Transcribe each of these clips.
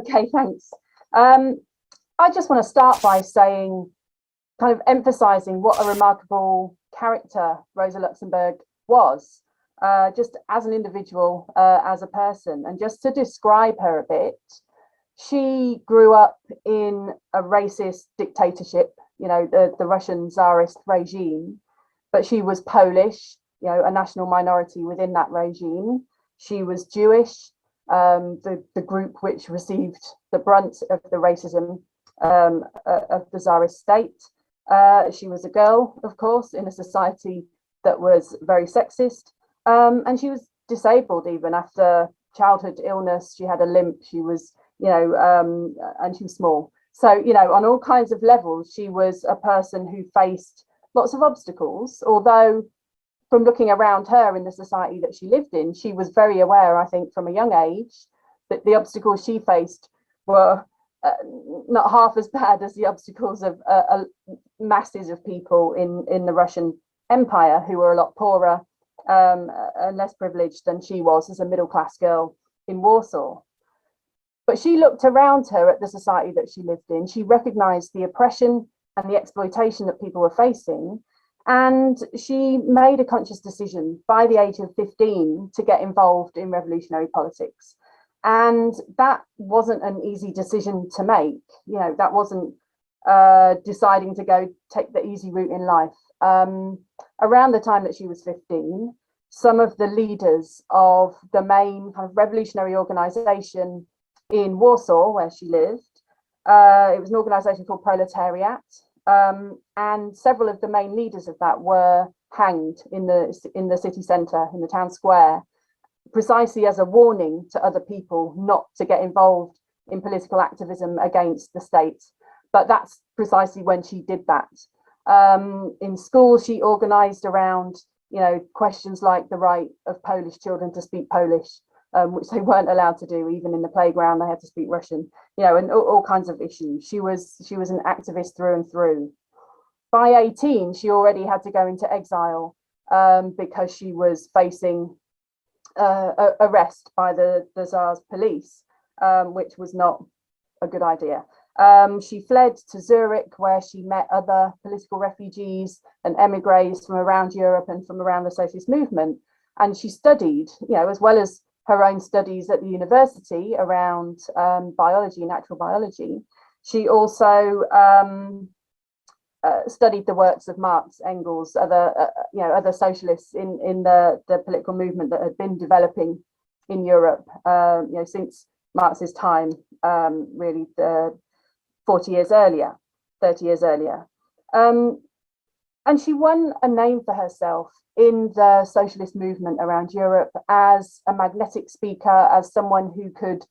Okay, thanks. I just want to start by saying, kind of emphasizing what a remarkable character Rosa Luxemburg was, just as an individual, as a person. And just to describe her a bit, she grew up in a racist dictatorship, the Russian Tsarist regime, but she was Polish, a national minority within that regime. She was Jewish, the group which received the brunt of the racism of the Tsarist state. She was a girl, of course, in a society that was very sexist, and she was disabled even after childhood illness. She had a limp. She was, and she was small. So, on all kinds of levels, she was a person who faced lots of obstacles, although from looking around her in the society that she lived in, she was very aware, I think, from a young age, that the obstacles she faced were not half as bad as the obstacles of masses of people in the Russian Empire, who were a lot poorer and less privileged than she was as a middle-class girl in Warsaw. But she looked around her at the society that she lived in. She recognized the oppression and the exploitation that people were facing. And she made a conscious decision by the age of 15 to get involved in revolutionary politics. And that wasn't an easy decision to make. That wasn't deciding to go take the easy route in life. Around the time that she was 15, some of the leaders of the main kind of revolutionary organization in Warsaw, where she lived, it was an organization called Proletariat, and several of the main leaders of that were hanged in the city centre, in the town square, precisely as a warning to other people not to get involved in political activism against the state. But that's precisely when she did that. In school, she organised around, questions like the right of Polish children to speak Polish, which they weren't allowed to do. Even in the playground, they had to speak Russian, and all kinds of issues. She was an activist through and through. By 18, she already had to go into exile because she was facing arrest by the Tsar's police, which was not a good idea. She fled to Zurich, where she met other political refugees and emigres from around Europe and from around the socialist movement. And she studied, as well as her own studies at the university around biology, natural biology. She also studied the works of Marx, Engels, other socialists in the political movement that had been developing in Europe, since Marx's time, really the 40 years earlier, 30 years earlier. And she won a name for herself in the socialist movement around Europe as a magnetic speaker, as someone who could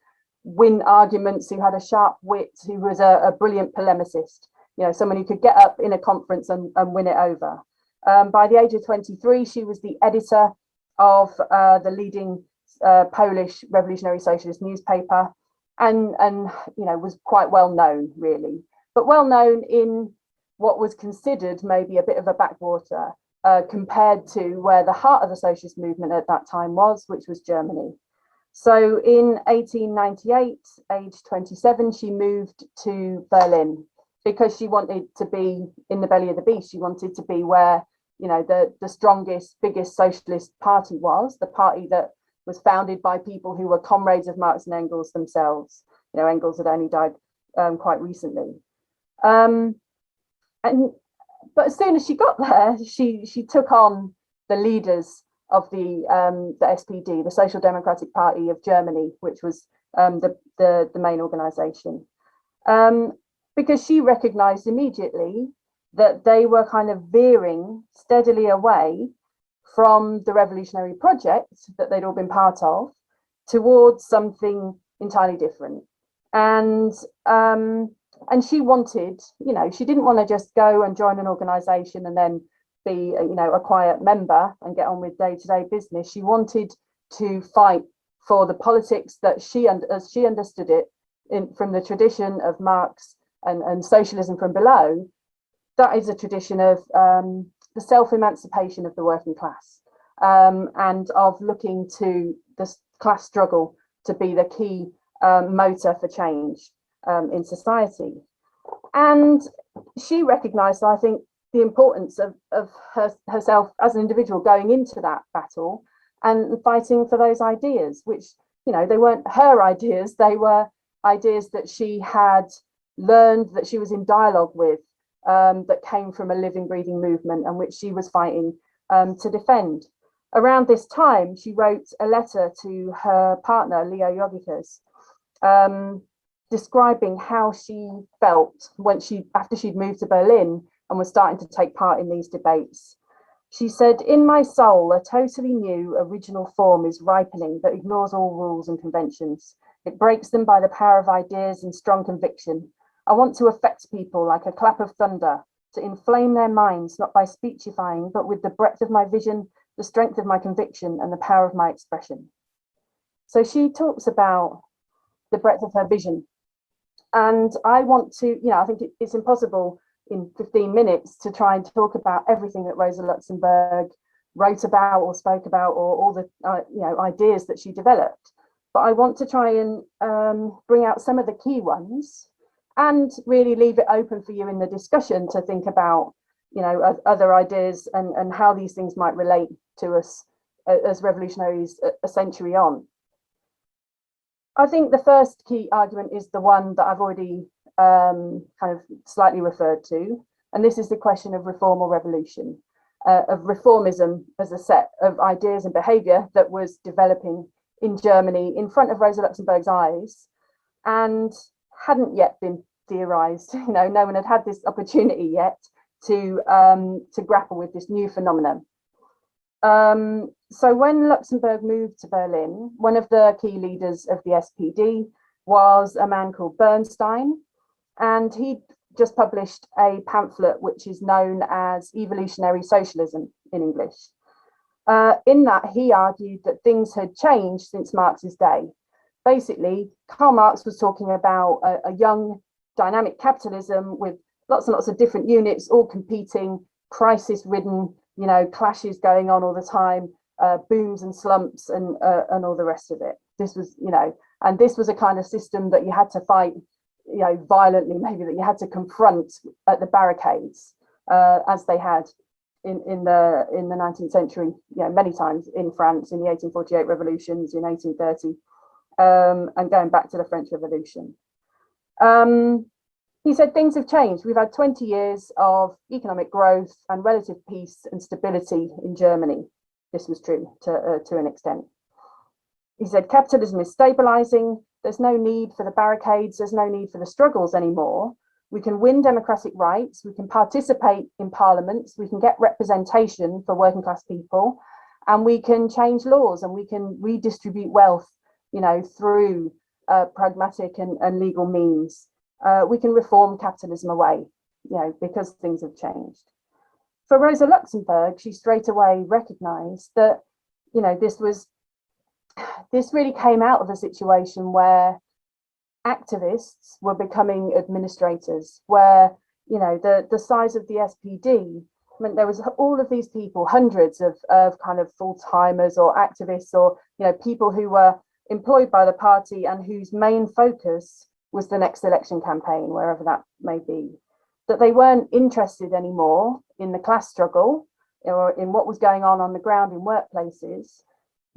win arguments, who had a sharp wit, who was a brilliant polemicist, someone who could get up in a conference and win it over. By the age of 23, she was the editor of the leading Polish revolutionary socialist newspaper, and was quite well known, really, but well known in what was considered maybe a bit of a backwater compared to where the heart of the socialist movement at that time was, which was Germany. So in 1898, age 27, she moved to Berlin because she wanted to be in the belly of the beast. She wanted to be where, the strongest, biggest socialist party was, the party that was founded by people who were comrades of Marx and Engels themselves. Engels had only died quite recently. But as soon as she got there, she took on the leaders of the SPD, the Social Democratic Party of Germany, which was the main organization, because she recognized immediately that they were kind of veering steadily away from the revolutionary project that they'd all been part of towards something entirely different. And she wanted, she didn't want to just go and join an organization and then be, a quiet member and get on with day-to-day business. She wanted to fight for the politics that as she understood it, from the tradition of Marx and socialism from below. That is a tradition of the self-emancipation of the working class, and of looking to the class struggle to be the key motor for change in society. And she recognised, I think, the importance of herself as an individual going into that battle and fighting for those ideas, which, you know, they weren't her ideas, they were ideas that she had learned, that she was in dialogue with, that came from a living, breathing movement, and which she was fighting to defend. Around this time, she wrote a letter to her partner, Leo Yogicus, describing how she felt when after she'd moved to Berlin and was starting to take part in these debates. She said, "In my soul, a totally new, original form is ripening that ignores all rules and conventions. It breaks them by the power of ideas and strong conviction. I want to affect people like a clap of thunder, to inflame their minds, not by speechifying, but with the breadth of my vision, the strength of my conviction, and the power of my expression." So she talks about the breadth of her vision. And I want to, you know, I think it's impossible in 15 minutes to try and talk about everything that Rosa Luxemburg wrote about or spoke about, or all the you know, ideas that she developed. But I want to try and bring out some of the key ones and really leave it open for you in the discussion to think about, you know, other ideas and how these things might relate to us as revolutionaries a century on. I think the first key argument is the one that I've already kind of slightly referred to, and this is the question of reform or revolution, of reformism as a set of ideas and behaviour that was developing in Germany in front of Rosa Luxemburg's eyes and hadn't yet been theorised. You know, no one had had this opportunity yet to grapple with this new phenomenon. So when Luxemburg moved to Berlin, one of the key leaders of the SPD was a man called Bernstein, and he just published a pamphlet which is known as Evolutionary Socialism in English. In that, he argued that things had changed since Marx's day. Basically, Karl Marx was talking about a young, dynamic capitalism with lots and lots of different units, all competing, crisis-ridden, you know, clashes going on all the time, booms and slumps and all the rest of it. This was, you know, and this was a kind of system that you had to fight, you know, violently, maybe, that you had to confront at the barricades, as they had in the 19th century, you know, many times in France, in the 1848 revolutions, in 1830, and going back to the French Revolution. He said things have changed. We've had 20 years of economic growth and relative peace and stability in Germany. This was true to an extent. He said capitalism is stabilizing. There's no need for the barricades. There's no need for the struggles anymore. We can win democratic rights. We can participate in parliaments. We can get representation for working class people, and we can change laws, and we can redistribute wealth, you know, through pragmatic and legal means. We can reform capitalism away, you know, because things have changed. For Rosa Luxemburg, she straight away recognized that, you know, this really came out of a situation where activists were becoming administrators, where, you know, the size of the SPD meant there was all of these people, hundreds of kind of full-timers or activists, or, you know, people who were employed by the party and whose main focus was the next election campaign, wherever that may be, that they weren't interested anymore in the class struggle or in what was going on the ground in workplaces.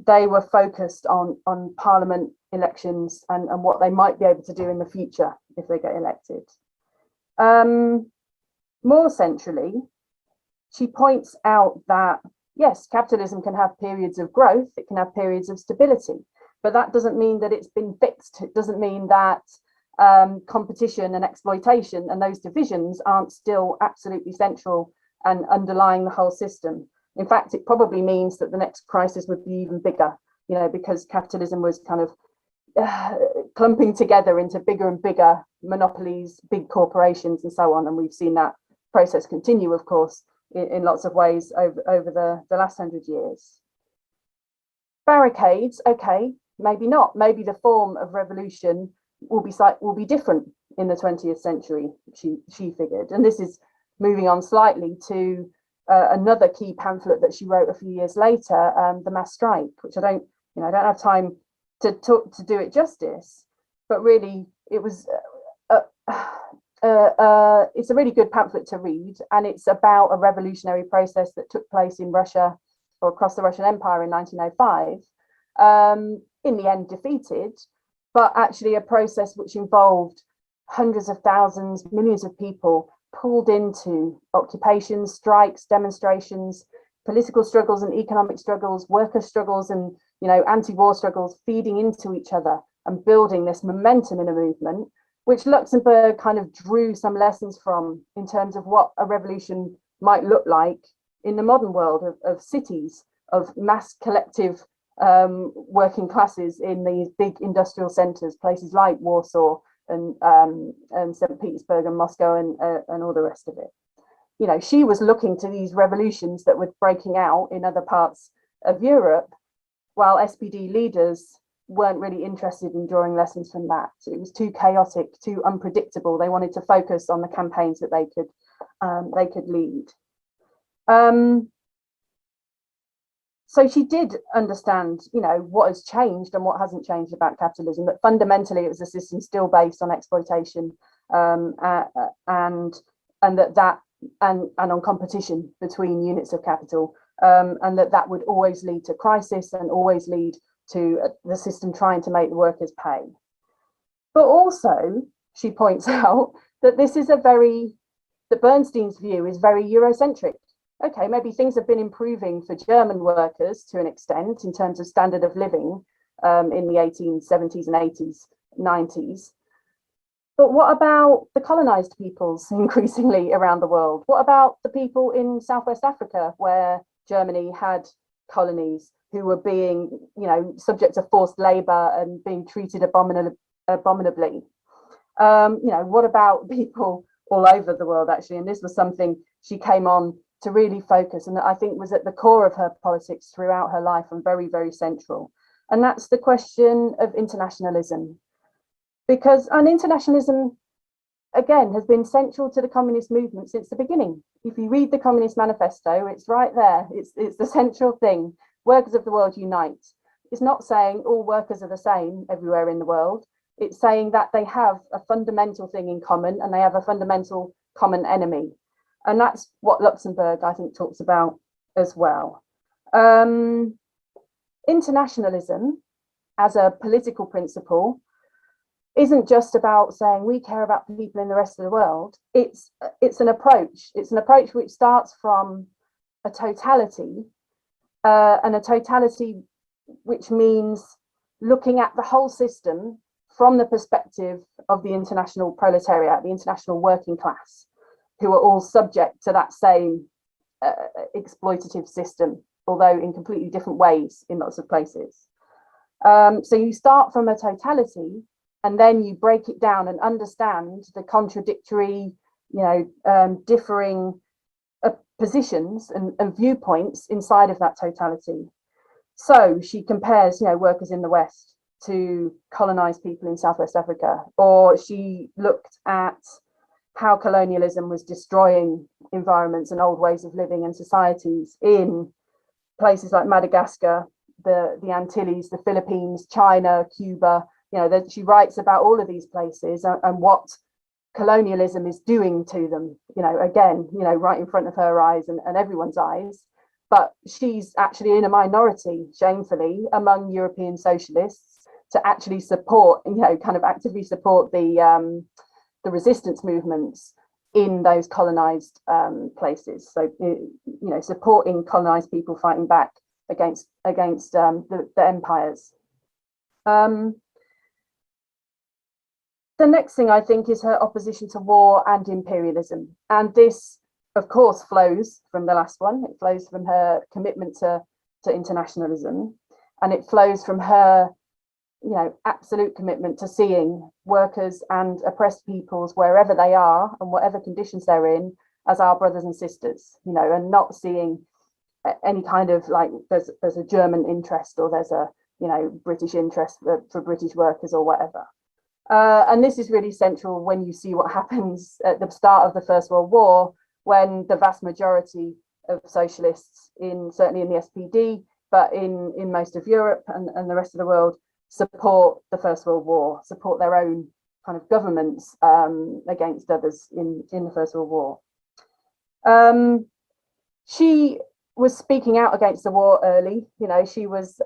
They were focused on parliament elections and what they might be able to do in the future if they get elected. More centrally, she points out that, yes, capitalism can have periods of growth, it can have periods of stability, but that doesn't mean that it's been fixed. It doesn't mean that competition and exploitation and those divisions aren't still absolutely central and underlying the whole system. In fact, it probably means that the next crisis would be even bigger, you know, because capitalism was kind of clumping together into bigger and bigger monopolies, big corporations and so on. And we've seen that process continue, of course, in lots of ways over the last 100 years. Barricades, okay, maybe not. Maybe the form of revolution will be different in the 20th century, she figured. And this is moving on slightly to another key pamphlet that she wrote a few years later, The Mass Strike, which I don't have time to do it justice. but really it was it's a really good pamphlet to read, and it's about a revolutionary process that took place in Russia or across the Russian Empire in 1905, in the end defeated, but actually a process which involved hundreds of thousands, millions of people pulled into occupations, strikes, demonstrations, political struggles and economic struggles, worker struggles and anti-war struggles, feeding into each other and building this momentum in a movement, which Luxemburg kind of drew some lessons from in terms of what a revolution might look like in the modern world of cities, of mass collective working classes in these big industrial centres, places like Warsaw and St. Petersburg and Moscow and all the rest of it. She was looking to these revolutions that were breaking out in other parts of Europe, while SPD leaders weren't really interested in drawing lessons from that. It was too chaotic, too unpredictable. They wanted to focus on the campaigns that they could lead. So she did understand, what has changed and what hasn't changed about capitalism, that fundamentally it was a system still based on exploitation, and on competition between units of capital, and that would always lead to crisis and always lead to the system trying to make the workers pay. But also, she points out that that Bernstein's view is very Eurocentric. Okay, maybe things have been improving for German workers to an extent in terms of standard of living in the 1870s and 80s, 90s. But what about the colonized peoples increasingly around the world? What about the people in Southwest Africa, where Germany had colonies, who were being, subject to forced labor and being treated abominably? What about people all over the world, actually? And this was something she came on to really focus, and I think was at the core of her politics throughout her life and very, very central. And that's the question of internationalism. Because internationalism, again, has been central to the communist movement since the beginning. If you read the Communist Manifesto, it's right there. It's the central thing. Workers of the world unite. It's not saying all workers are the same everywhere in the world. It's saying that they have a fundamental thing in common and they have a fundamental common enemy. And that's what Luxemburg, I think, talks about as well. Internationalism as a political principle isn't just about saying we care about people in the rest of the world. It's an approach. It's an approach which starts from a totality, and a totality which means looking at the whole system from the perspective of the international proletariat, the international working class, who are all subject to that same exploitative system, although in completely different ways in lots of places. So you start from a totality, and then you break it down and understand the contradictory, differing positions and viewpoints inside of that totality. So she compares, workers in the West to colonized people in Southwest Africa, or she looked at how colonialism was destroying environments and old ways of living and societies in places like Madagascar, the Antilles, the Philippines, China, Cuba. That she writes about all of these places and what colonialism is doing to them, again, right in front of her eyes and everyone's eyes. But she's actually in a minority, shamefully, among European socialists to actually support, kind of actively support the resistance movements in those colonized places. So, supporting colonized people fighting back against the empires. The next thing, I think, is her opposition to war and imperialism. And this, of course, flows from the last one. It flows from her commitment to internationalism. And it flows from her, absolute commitment to seeing workers and oppressed peoples wherever they are and whatever conditions they're in as our brothers and sisters, and not seeing any kind of like there's a German interest or there's a, British interest for British workers or whatever. And this is really central when you see what happens at the start of the First World War, when the vast majority of socialists, certainly in the SPD, but in most of Europe and the rest of the world, support the First World War, support their own kind of governments against others in the First World War. She was speaking out against the war early. You know, she was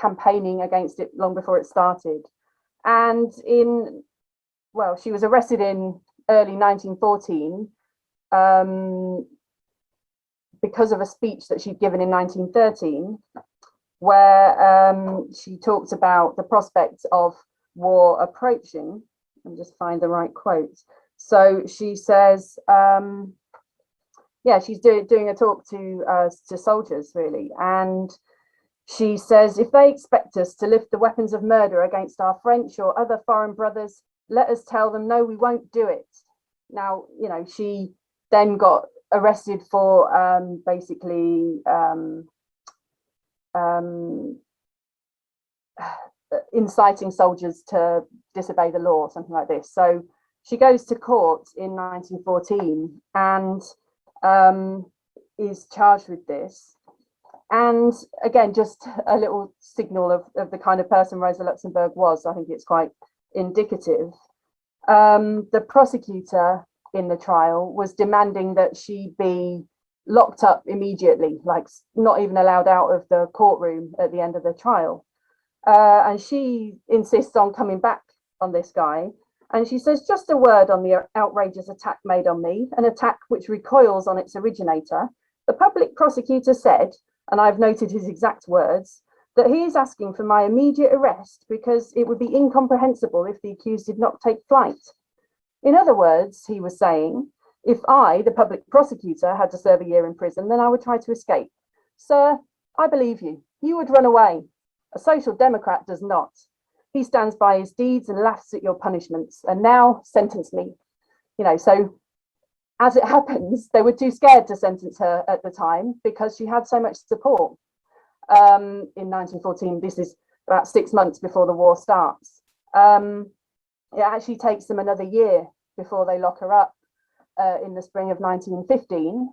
campaigning against it long before it started. And she was arrested in early 1914 because of a speech that she'd given in 1913, where she talked about the prospect of war approaching. Let me just find the right quote. So she says, she's doing a talk to soldiers, really, and she says, if they expect us to lift the weapons of murder against our French or other foreign brothers, let us tell them, no, we won't do it. Now, you know, she then got arrested for basically inciting soldiers to disobey the law, something like this. So she goes to court in 1914 and is charged with this. And again, just a little signal of the kind of person Rosa Luxemburg was. I think it's quite indicative. The prosecutor in the trial was demanding that she be locked up immediately, like not even allowed out of the courtroom at the end of the trial. And she insists on coming back on this guy. And she says, just a word on the outrageous attack made on me, an attack which recoils on its originator. The public prosecutor said, and I've noted his exact words, that he is asking for my immediate arrest because it would be incomprehensible if the accused did not take flight. In other words, he was saying, if I, the public prosecutor, had to serve a year in prison, then I would try to escape. Sir, I believe you. You would run away. A social democrat does not. He stands by his deeds and laughs at your punishments. And now sentence me. You know, so as it happens, they were too scared to sentence her at the time because she had so much support. In 1914, this is about 6 months before the war starts. It actually takes them another year before they lock her up in the spring of 1915,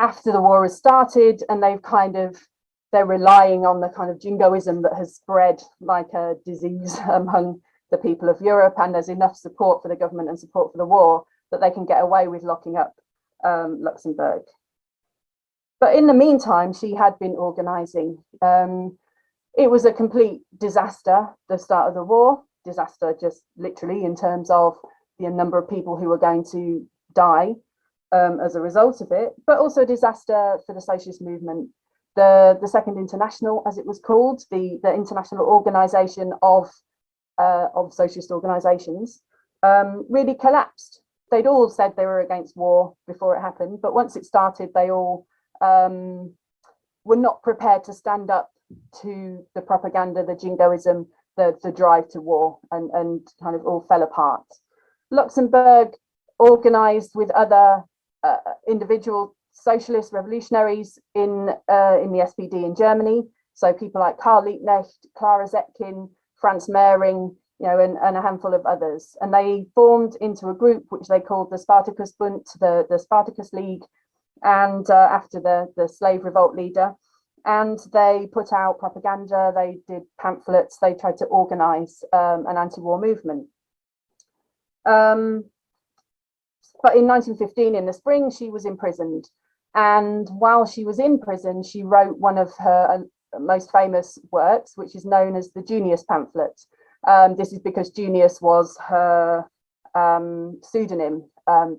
after the war has started, and they're relying on the kind of jingoism that has spread like a disease among the people of Europe, and there's enough support for the government and support for the war that they can get away with locking up Luxemburg. But in the meantime, she had been organising. It was a complete disaster, the start of the war, disaster just literally in terms of the number of people who were going to die as a result of it, but also a disaster for the socialist movement. The Second International, as it was called, the international organisation of socialist organisations, really collapsed. They'd all said they were against war before it happened, but once it started, they all were not prepared to stand up to the propaganda, the jingoism, the drive to war, and kind of all fell apart. Luxemburg organised with other individual socialist revolutionaries in the SPD in Germany. So people like Karl Liebknecht, Clara Zetkin, Franz Mehring, you know, and a handful of others. And they formed into a group which they called the Spartacus Bund, the Spartacus League, and after the slave revolt leader. And they put out propaganda, they did pamphlets, they tried to organise an anti-war movement. But in 1915, in the spring, she was imprisoned. And while she was in prison, she wrote one of her most famous works, which is known as the Junius pamphlet. This is because Junius was her pseudonym,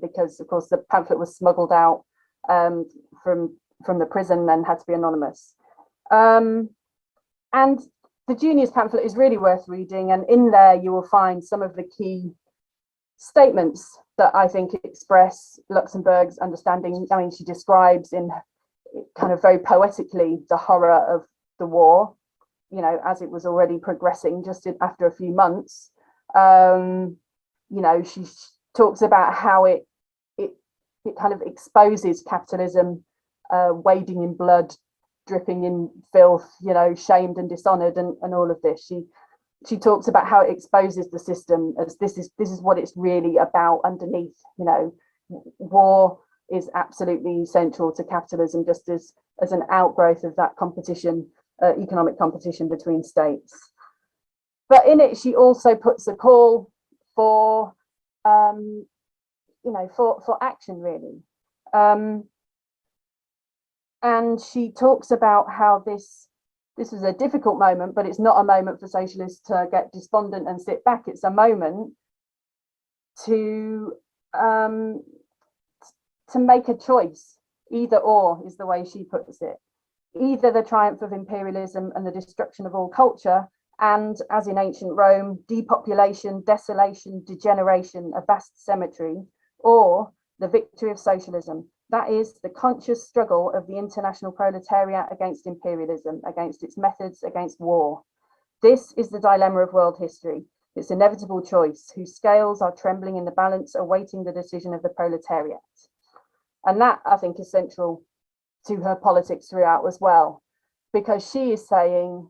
because, of course, the pamphlet was smuggled out from the prison and had to be anonymous. And the Junius pamphlet is really worth reading. And in there, you will find some of the key statements that I think express Luxemburg's understanding. I mean, she describes in kind of very poetically the horror of the war, you know, as it was already progressing just after a few months. You know, she talks about how it kind of exposes capitalism, wading in blood, dripping in filth, you know, shamed and dishonored, and all of this. She talks about how it exposes the system as this is what it's really about underneath. You know, war is absolutely central to capitalism, just as an outgrowth of that competition, economic competition between states. But in it, she also puts a call for, for action, really. And she talks about how this is a difficult moment, but it's not a moment for socialists to get despondent and sit back. It's a moment to make a choice. Either or is the way she puts it. Either the triumph of imperialism and the destruction of all culture, and, as in ancient Rome, depopulation, desolation, degeneration, a vast cemetery, or the victory of socialism. That is the conscious struggle of the international proletariat against imperialism, against its methods, against war. This is the dilemma of world history, its inevitable choice, whose scales are trembling in the balance, awaiting the decision of the proletariat. And that, I think, is central to her politics throughout as well, because she is saying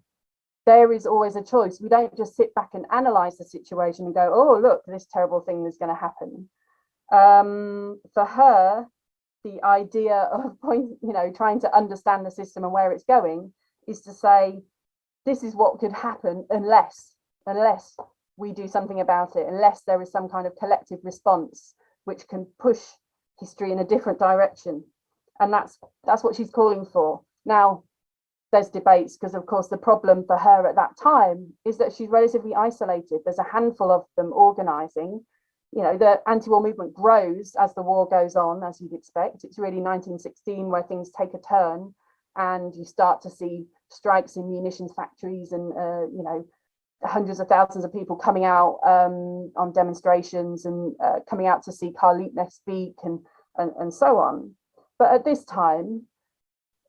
there is always a choice. We don't just sit back and analyze the situation and go, oh, look, this terrible thing is going to happen. For her, the idea of trying to understand the system and where it's going is to say, this is what could happen unless we do something about it, unless there is some kind of collective response which can push history in a different direction. And that's what she's calling for. Now, there's debates, because of course the problem for her at that time is that she's relatively isolated. There's a handful of them organizing. The anti-war movement grows as the war goes on, as you'd expect. It's really 1916 where things take a turn, and you start to see strikes in munitions factories, and hundreds of thousands of people coming out on demonstrations, and coming out to see Karl Liebknecht speak, and so on. But at this time,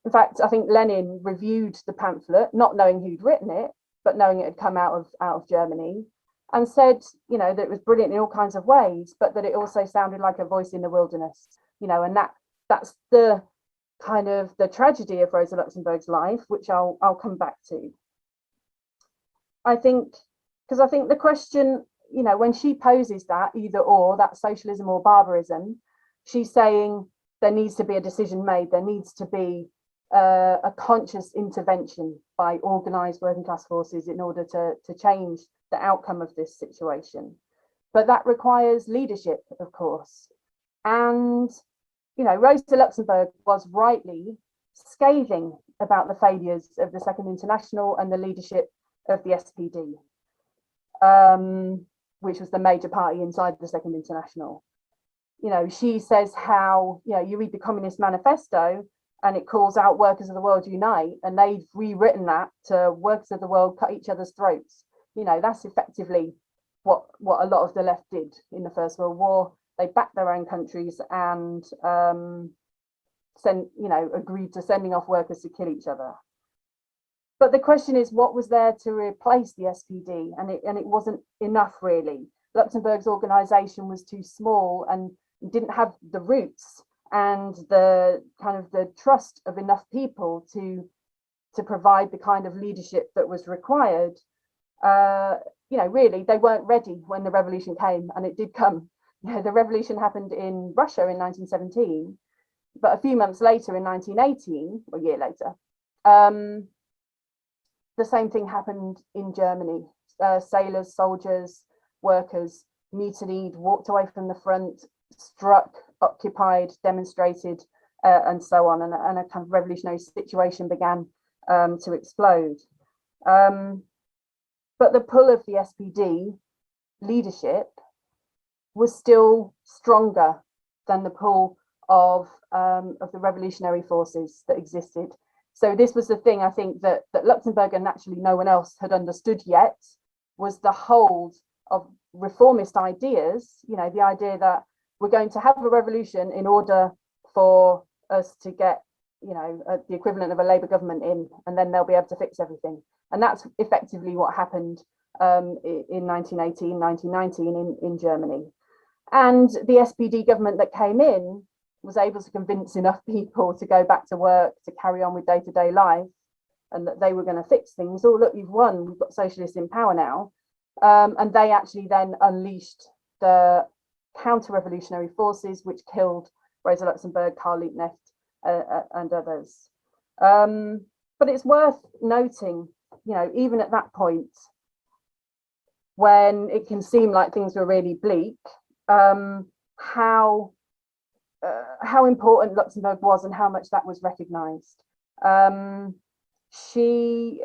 in fact, I think Lenin reviewed the pamphlet, not knowing who'd written it, but knowing it had come out of Germany, and said, that it was brilliant in all kinds of ways, but that it also sounded like a voice in the wilderness, and that's the kind of the tragedy of Rosa Luxemburg's life, which I'll come back to. I think the question, when she poses that either or, that socialism or barbarism, she's saying there needs to be a decision made. There needs to be a conscious intervention by organized working class forces in order to change the outcome of this situation. But that requires leadership, of course. And, Rosa Luxemburg was rightly scathing about the failures of the Second International and the leadership of the SPD, which was the major party inside the Second International. She says how, you read the Communist Manifesto and it calls out workers of the world unite, and they've rewritten that to workers of the world cut each other's throats. That's effectively what a lot of the left did in the First World War. They backed their own countries and agreed to sending off workers to kill each other. But the question is, what was there to replace the SPD? And it wasn't enough, really. Luxemburg's organization was too small and didn't have the roots and the kind of the trust of enough people to provide the kind of leadership that was required. Really, they weren't ready when the revolution came, and it did come. The revolution happened in Russia in 1917, but a few months later, in 1918, or a year later, the same thing happened in Germany. Sailors, soldiers, workers mutinied, walked away from the front, struck, occupied, demonstrated, and so on, and a kind of revolutionary situation began to explode. But the pull of the SPD leadership was still stronger than the pull of the revolutionary forces that existed. So this was the thing, I think, that Luxemburg and actually no one else had understood yet, was the hold of reformist ideas, the idea that we're going to have a revolution in order for us to get, the equivalent of a Labour government in, and then they'll be able to fix everything. And that's effectively what happened in 1918, 1919 in Germany. And the SPD government that came in was able to convince enough people to go back to work, to carry on with day-to-day life, and that they were going to fix things. Oh, look, you've won. We've got socialists in power now. And they actually then unleashed the counter-revolutionary forces, which killed Rosa Luxemburg, Karl Liebknecht, and others. But it's worth noting, even at that point, when it can seem like things were really bleak, how important Luxemburg was and how much that was recognised. She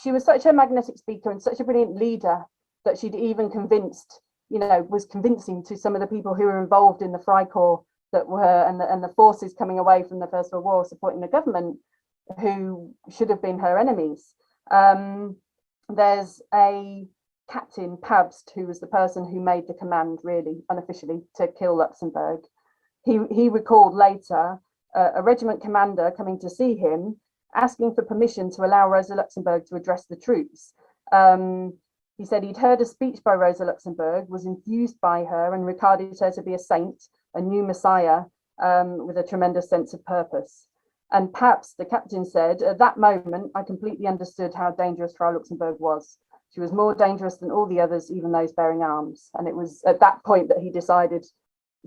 was such a magnetic speaker and such a brilliant leader that she'd even convinced, was convincing to some of the people who were involved in the Freikorps that were and the forces coming away from the First World War supporting the government, who should have been her enemies. There's a Captain Pabst, who was the person who made the command, really unofficially, to kill Luxemburg. He recalled later a regiment commander coming to see him, asking for permission to allow Rosa Luxemburg to address the troops. He said he'd heard a speech by Rosa Luxemburg, was infused by her, and regarded her to be a saint, a new messiah, with a tremendous sense of purpose. And Pabst, the captain, said, at that moment, I completely understood how dangerous Frau Luxemburg was. She was more dangerous than all the others, even those bearing arms. And it was at that point that he decided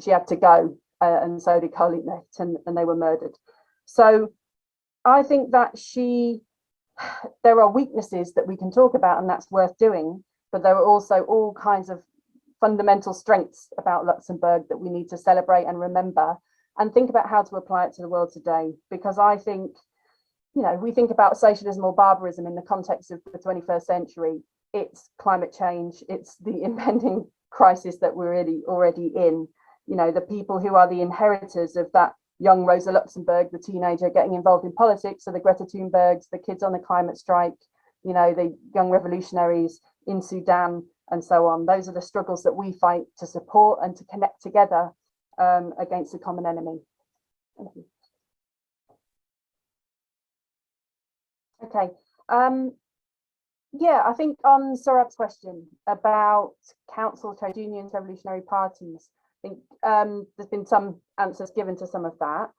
she had to go, and so did Karl Liebknecht, and they were murdered. So I think that there are weaknesses that we can talk about, and that's worth doing, but there are also all kinds of fundamental strengths about Luxemburg that we need to celebrate and remember, and think about how to apply it to the world today. Because I think, we think about socialism or barbarism in the context of the 21st century. It's climate change, it's the impending crisis that we're really already in. The people who are the inheritors of that young Rosa Luxemburg, the teenager getting involved in politics, so the Greta Thunbergs, the kids on the climate strike, the young revolutionaries in Sudan, and so on. Those are the struggles that we fight to support and to connect together against the common enemy. Thank you. Okay. Yeah, I think on Sorab's question about council, trade unions, revolutionary parties, I think there's been some answers given to some of that.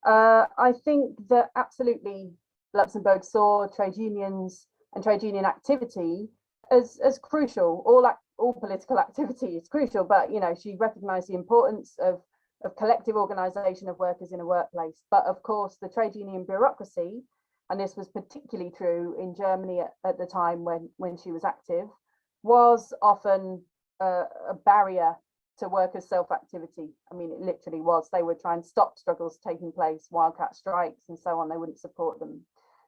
I think that absolutely Luxemburg saw trade unions and trade union activity as crucial. All political activity is crucial, but she recognised the importance of collective organisation of workers in a workplace. But of course, the trade union bureaucracy, and this was particularly true in Germany at the time when she was active, was often a barrier to workers' self-activity. I mean, it literally was. They would try and stop struggles taking place, wildcat strikes and so on. They wouldn't support them.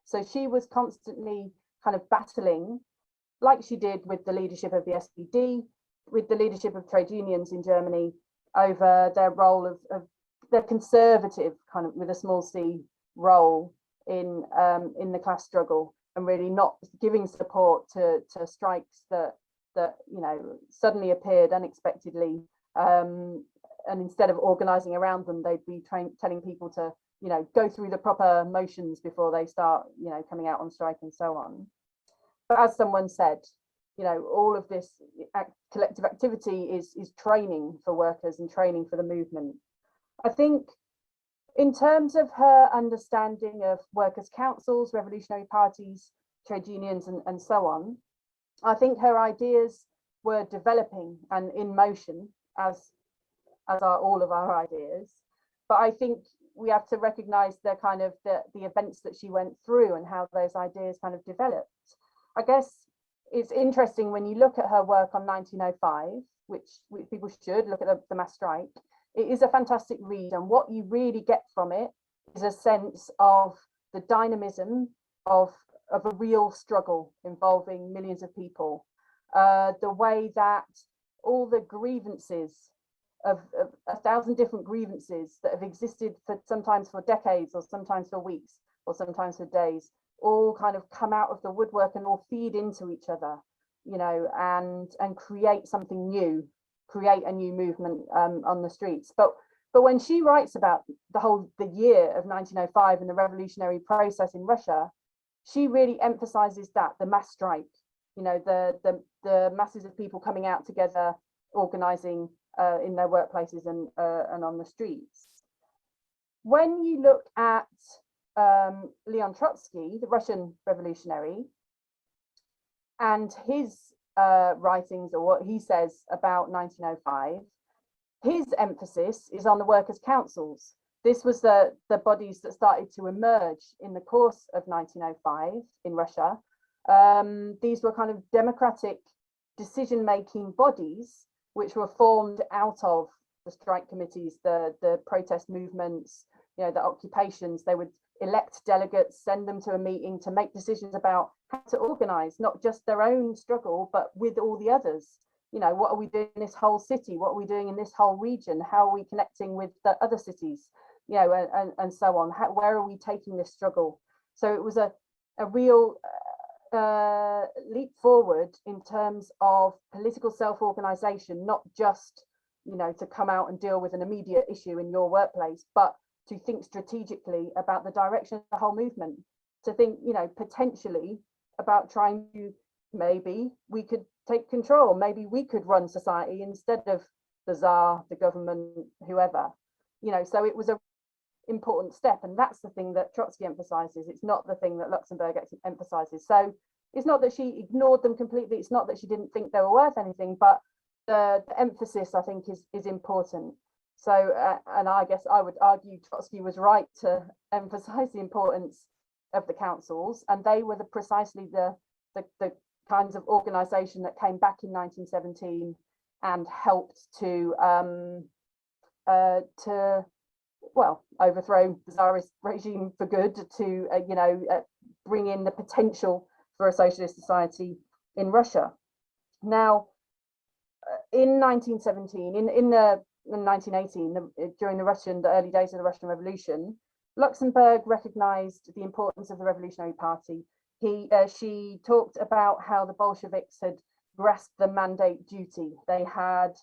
So she was constantly kind of battling, like she did with the leadership of the SPD, with the leadership of trade unions in Germany, over their role of their conservative, kind of with a small c, role in the class struggle, and really not giving support to strikes that suddenly appeared unexpectedly, and instead of organising around them, they'd be telling people to go through the proper motions before they start coming out on strike and so on. But as someone said, all of this collective activity is training for workers and training for the movement. I think in terms of her understanding of workers' councils, revolutionary parties, trade unions, and so on, I think her ideas were developing and in motion, as are all of our ideas. But I think we have to recognise the kind of the events that she went through and how those ideas kind of developed. I guess it's interesting when you look at her work on 1905, which people should look at the mass strike. It is a fantastic read, and what you really get from it is a sense of the dynamism of a real struggle involving millions of people. The way that all the grievances of 1,000 different grievances that have existed for sometimes for decades, or sometimes for weeks, or sometimes for days, all kind of come out of the woodwork and all feed into each other, and create something new, create a new movement on the streets. But when she writes about the year of 1905 and the revolutionary process in Russia, she really emphasizes that the mass strike, the masses of people coming out together, organizing in their workplaces and on the streets. When you look at Leon Trotsky, the Russian revolutionary, and his writings, or what he says about 1905, his emphasis is on the workers' councils. This was the bodies that started to emerge in the course of 1905 in Russia. These were kind of democratic decision-making bodies which were formed out of the strike committees, the protest movements, you know, the occupations. They would elect delegates, send them to a meeting to make decisions about how to organize, not just their own struggle, but with all the others. You know, what are we doing in this whole city? What are we doing in this whole region? How are we connecting with the other cities? You know, and so on. Where are we taking this struggle? So it was a real leap forward in terms of political self-organization, not just, you know, to come out and deal with an immediate issue in your workplace, but to think strategically about the direction of the whole movement, to think, you know, potentially about trying to, maybe we could take control, maybe we could run society instead of the Tsar, the government, whoever, you know. So it was a important step, and that's the thing that Trotsky emphasizes. It's not the thing that Luxemburg emphasizes. So it's not that she ignored them completely, it's not that she didn't think they were worth anything, but the emphasis, I think, is important. So and I guess I would argue Trotsky was right to emphasize the importance of the councils, and they were precisely the kinds of organization that came back in 1917 and helped to well, overthrow the Tsarist regime for good, to you know, bring in the potential for a socialist society in Russia. Now, in 1917, in 1918, during the early days of the Russian Revolution, Luxemburg recognized the importance of the Revolutionary Party. She talked about how the Bolsheviks had grasped the mandate duty. They had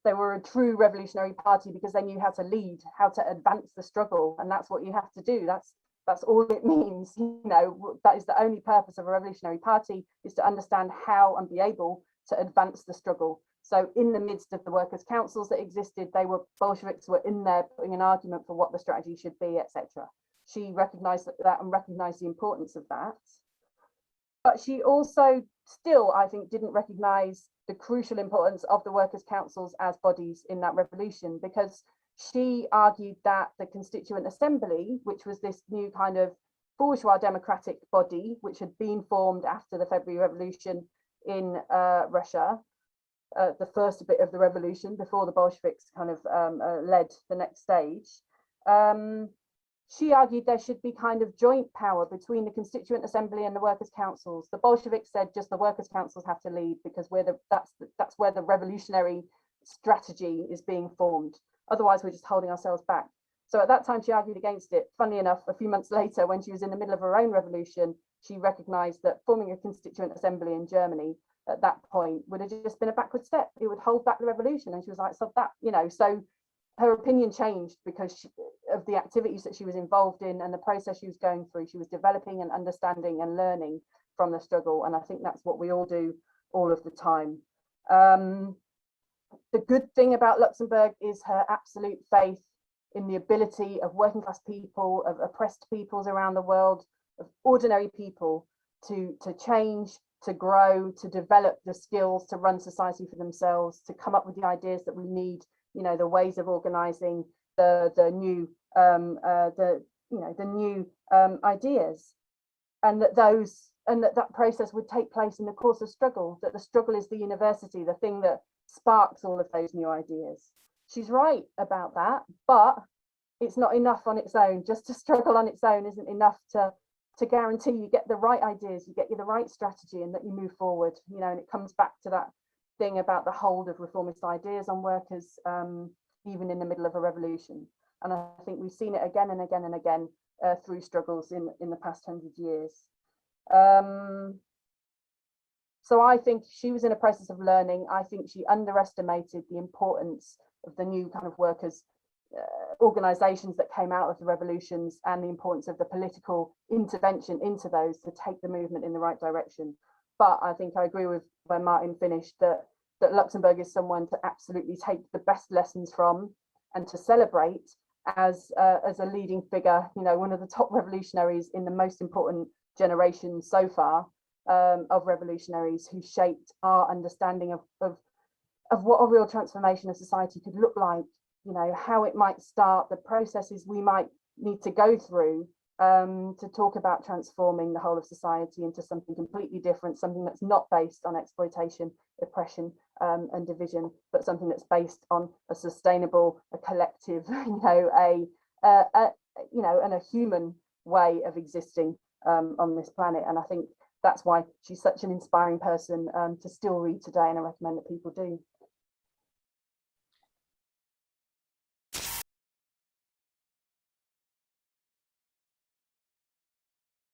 they were a true revolutionary party because they knew how to lead, how to advance the struggle, and that's what you have to do. That's all it means. You know, that is the only purpose of a revolutionary party, is to understand how and be able to advance the struggle. So in the midst of the workers' councils that existed, Bolsheviks were in there putting an argument for what the strategy should be, etc. She recognized that and recognized the importance of that. But she also still, I think, didn't recognize the crucial importance of the workers' councils as bodies in that revolution, because she argued that the Constituent Assembly, which was this new kind of bourgeois democratic body, which had been formed after the February Revolution in Russia, the first bit of the revolution before the Bolsheviks kind of led the next stage, she argued there should be kind of joint power between the Constituent Assembly and the workers' councils. The Bolsheviks said just the workers' councils have to lead because that's where the revolutionary strategy is being formed. Otherwise, we're just holding ourselves back. So at that time, she argued against it. Funnily enough, a few months later, when she was in the middle of her own revolution, she recognized that forming a Constituent Assembly in Germany at that point would have just been a backward step. It would hold back the revolution. And she was like, so that, you know, so her opinion changed because of the activities that she was involved in and the process she was going through. She was developing and understanding and learning from the struggle. And I think that's what we all do all of the time. The good thing about Luxemburg is her absolute faith in the ability of working class people, of oppressed peoples around the world, of ordinary people to change, to grow, to develop the skills to run society for themselves, to come up with the ideas that we need, you know, the ways of organizing, the new ideas, and that process would take place in the course of struggle, that the struggle is the university, the thing that sparks all of those new ideas. She's right about that, but it's not enough on its own. Just to struggle on its own isn't enough to guarantee you get the right ideas, you get the right strategy, and that you move forward. You know, and it comes back to that thing about the hold of reformist ideas on workers, even in the middle of a revolution. And I think we've seen it again and again and again through struggles in the past 100 years. So I think she was in a process of learning. I think she underestimated the importance of the new kind of workers' organizations that came out of the revolutions, and the importance of the political intervention into those to take the movement in the right direction. But I think I agree with where Martin finished, that Luxemburg is someone to absolutely take the best lessons from and to celebrate as a leading figure, you know, one of the top revolutionaries in the most important generation so far of revolutionaries who shaped our understanding of what a real transformation of society could look like, you know, how it might start, the processes we might need to go through to talk about transforming the whole of society into something completely different, something that's not based on exploitation, oppression, and division, but something that's based on a sustainable, a collective, and a human way of existing on this planet. And I think that's why she's such an inspiring person to still read today, and I recommend that people do.